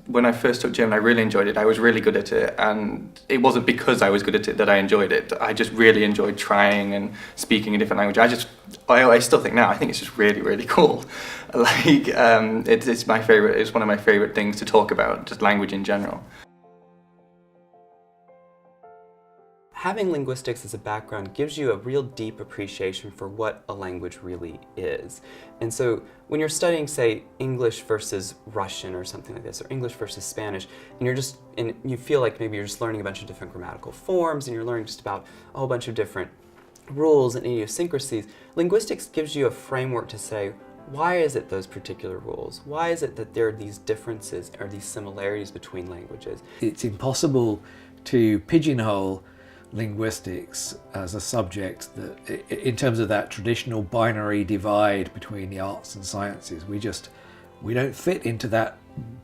when I first took German, I really enjoyed it. I was really good at it, and it wasn't because I was good at it that I enjoyed it. I just really enjoyed trying and speaking a different language. I still think now, I think it's just really, really cool. Like, it's my favorite. It's one of my favorite things to talk about, just language in general. Having linguistics as a background gives you a real deep appreciation for what a language really is. And so when you're studying, say, English versus Russian or something like this, or English versus Spanish, and you feel like maybe you're just learning a bunch of different grammatical forms and you're learning just about a whole bunch of different rules and idiosyncrasies, linguistics gives you a framework to say, why is it those particular rules? Why is it that there are these differences or these similarities between languages? It's impossible to pigeonhole linguistics as a subject that, in terms of that traditional binary divide between the arts and sciences, we don't fit into that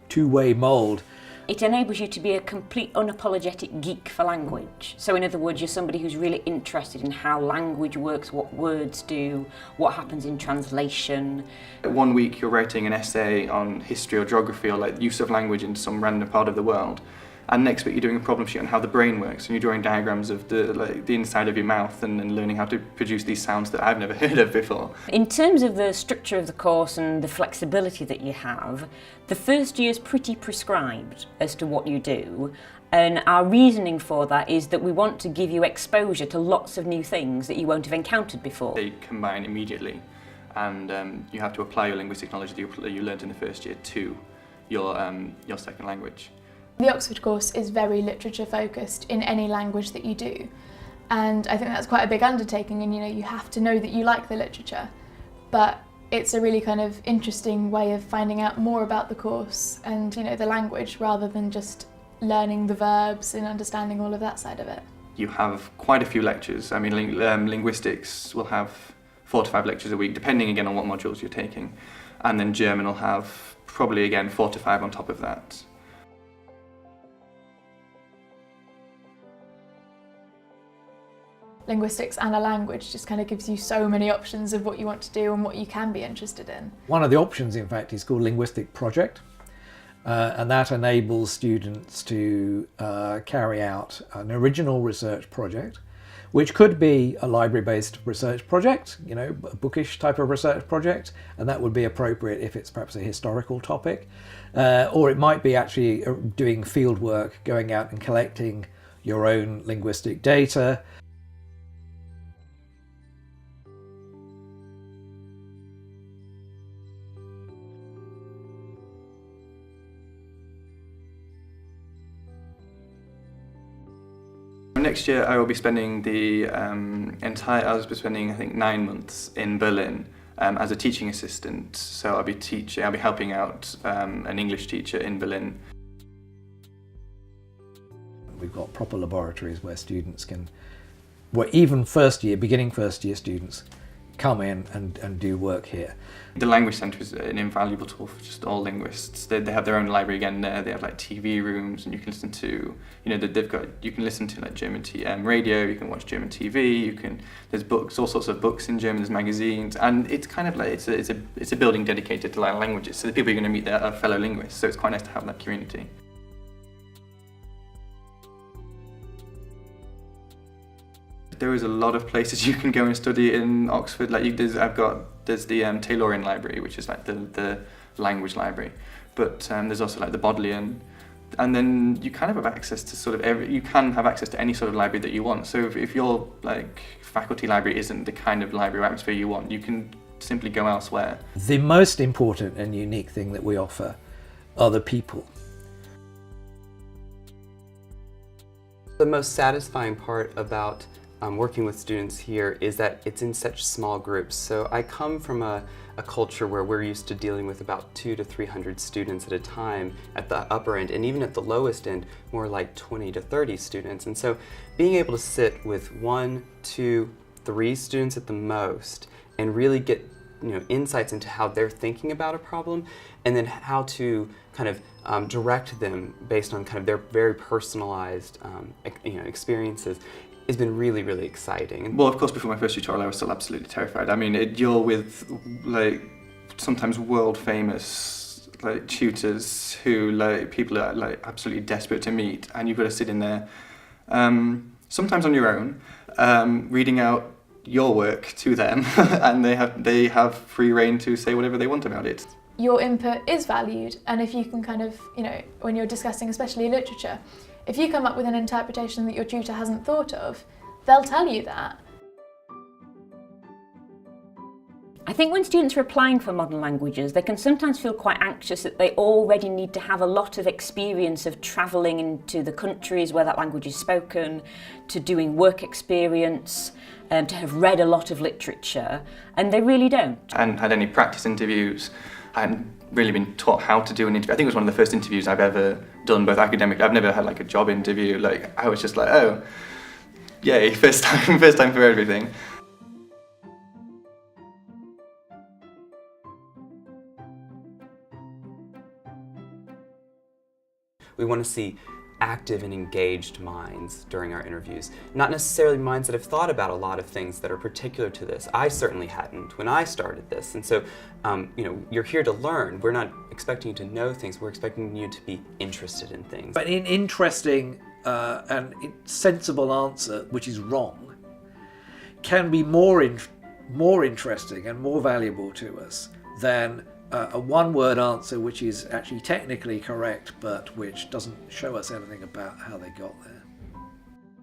two-way mold. It enables you to be a complete unapologetic geek for language. So in other words, you're somebody who's really interested in how language works, what words do, what happens in translation. One week you're writing an essay on history or geography or like use of language in some random part of the world. And next week you're doing a problem sheet on how the brain works, and you're drawing diagrams of the inside of your mouth and learning how to produce these sounds that I've never heard of before. In terms of the structure of the course and the flexibility that you have, the first year is pretty prescribed as to what you do. And our reasoning for that is that we want to give you exposure to lots of new things that you won't have encountered before. They combine immediately, and you have to apply your linguistic knowledge that you learned in the first year to your second language. The Oxford course is very literature focused in any language that you do, and I think that's quite a big undertaking, and you have to know that you like the literature, but it's a really kind of interesting way of finding out more about the course and the language rather than just learning the verbs and understanding all of that side of it. You have quite a few lectures. I mean, linguistics will have 4 to 5 lectures a week, depending again on what modules you're taking, and then German will have probably again 4 to 5 on top of that. Linguistics and a language just kind of gives you so many options of what you want to do and what you can be interested in. One of the options, in fact, is called Linguistic Project, and that enables students to carry out an original research project, which could be a library-based research project, a bookish type of research project, and that would be appropriate if it's perhaps a historical topic, or it might be actually doing field work, going out and collecting your own linguistic data. Next year I will be spending I think 9 months in Berlin as a teaching assistant. So I'll be helping out an English teacher in Berlin. We've got proper laboratories where students even beginning first year students come in and do work here. The Language Centre is an invaluable tool for just all linguists. They have their own library again there. They have like TV rooms, and you can listen to, you can listen to like German radio. You can watch German TV. There's books, all sorts of books in German. There's magazines, and it's kind of like it's a building dedicated to languages. So the people you're going to meet there are fellow linguists. So it's quite nice to have that community. There is a lot of places you can go and study in Oxford. There's the Taylorian Library, which is like the language library, but there's also like the Bodleian, and then you kind of have access to you can have access to any sort of library that you want. So if your faculty library isn't the kind of library atmosphere you want, you can simply go elsewhere. The most important and unique thing that we offer are the people. The most satisfying part about working with students here is that it's in such small groups. So I come from a culture where we're used to dealing with about 200 to 300 students at a time at the upper end, and even at the lowest end, more like 20 to 30 students. And so being able to sit with 1, 2, 3 students at the most and really get insights into how they're thinking about a problem, and then how to kind of direct them based on kind of their very personalized experiences, has been really, really exciting. Well, of course, before my first tutorial, I was still absolutely terrified. I mean, you're with sometimes world famous like tutors who like people are like absolutely desperate to meet, and you've got to sit in there, sometimes on your own, reading out your work to them, and they have free rein to say whatever they want about it. Your input is valued, and if you can kind of, you know, when you're discussing especially literature, if you come up with an interpretation that your tutor hasn't thought of, they'll tell you that. I think when students are applying for modern languages, they can sometimes feel quite anxious that they already need to have a lot of experience of travelling into the countries where that language is spoken, to doing work experience, to have read a lot of literature, and they really don't. I hadn't had any practice interviews. I hadn't really been taught how to do an interview. I think it was one of the first interviews I've ever done, both academically. I've never had like a job interview. Like, I was just like, oh, yay, first time for everything. We want to see active and engaged minds during our interviews. Not necessarily minds that have thought about a lot of things that are particular to this. I certainly hadn't when I started this. And so, you know, you're here to learn. We're not expecting you to know things. We're expecting you to be interested in things. But an interesting and sensible answer, which is wrong, can be more interesting and more valuable to us than a one-word answer which is actually technically correct but which doesn't show us anything about how they got there.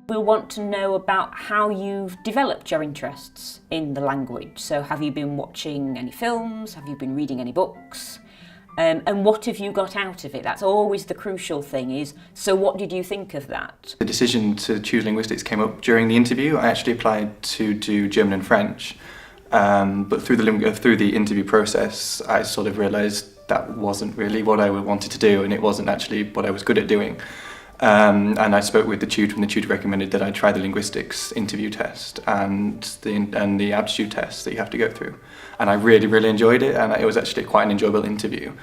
We'll want to know about how you've developed your interests in the language. So have you been watching any films? Have you been reading any books? And what have you got out of it? That's always the crucial thing is, so what did you think of that? The decision to choose linguistics came up during the interview. I actually applied to do German and French. But through the interview process, I sort of realised that wasn't really what I wanted to do, and it wasn't actually what I was good at doing. And I spoke with the tutor, and the tutor recommended that I try the linguistics interview test and the aptitude test that you have to go through. And I really, really enjoyed it, and it was actually quite an enjoyable interview.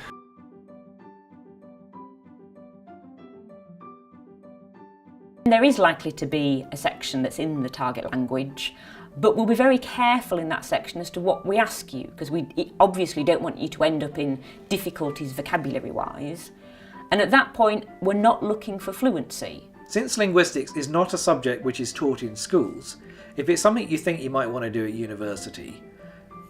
There is likely to be a section that's in the target language, but we'll be very careful in that section as to what we ask you, because we obviously don't want you to end up in difficulties vocabulary-wise. And at that point, we're not looking for fluency. Since linguistics is not a subject which is taught in schools, if it's something you think you might want to do at university,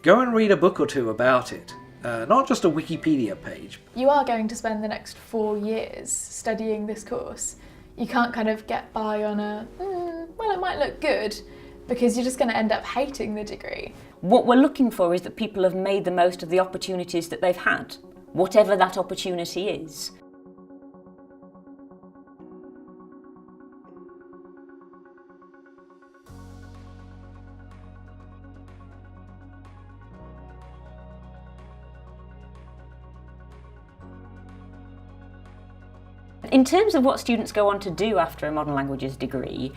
go and read a book or two about it, not just a Wikipedia page. You are going to spend the next 4 years studying this course. You can't kind of get by on a, well, it might look good, because you're just going to end up hating the degree. What we're looking for is that people have made the most of the opportunities that they've had, whatever that opportunity is. In terms of what students go on to do after a modern languages degree,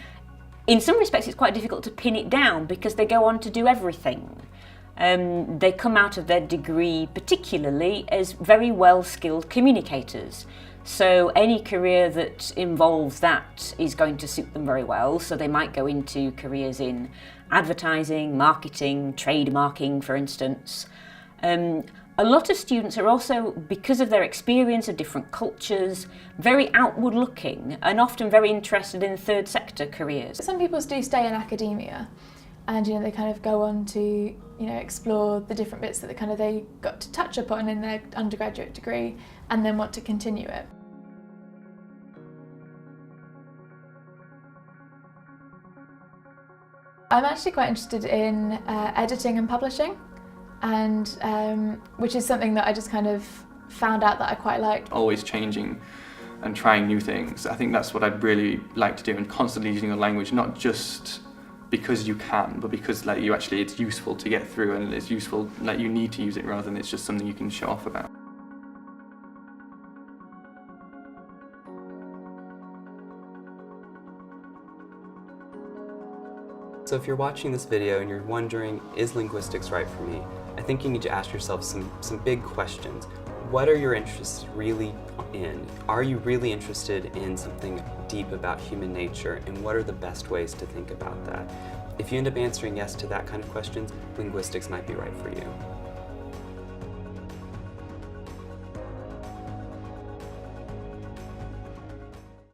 in some respects it's quite difficult to pin it down because they go on to do everything. They come out of their degree particularly as very well-skilled communicators. So any career that involves that is going to suit them very well. So they might go into careers in advertising, marketing, trademarking, for instance. A lot of students are also, because of their experience of different cultures, very outward looking and often very interested in third sector careers. Some people do stay in academia, and they kind of go on to explore the different bits that they got to touch upon in their undergraduate degree and then want to continue it. I'm actually quite interested in editing and publishing, and which is something that I just kind of found out that I quite liked. Always changing and trying new things. I think that's what I'd really like to do, and constantly using the language, not just because you can, but because it's useful to get through, and it's useful, you need to use it rather than it's just something you can show off about. So if you're watching this video and you're wondering, is linguistics right for me? I think you need to ask yourself some big questions. What are your interests really in? Are you really interested in something deep about human nature, and what are the best ways to think about that? If you end up answering yes to that kind of questions, linguistics might be right for you.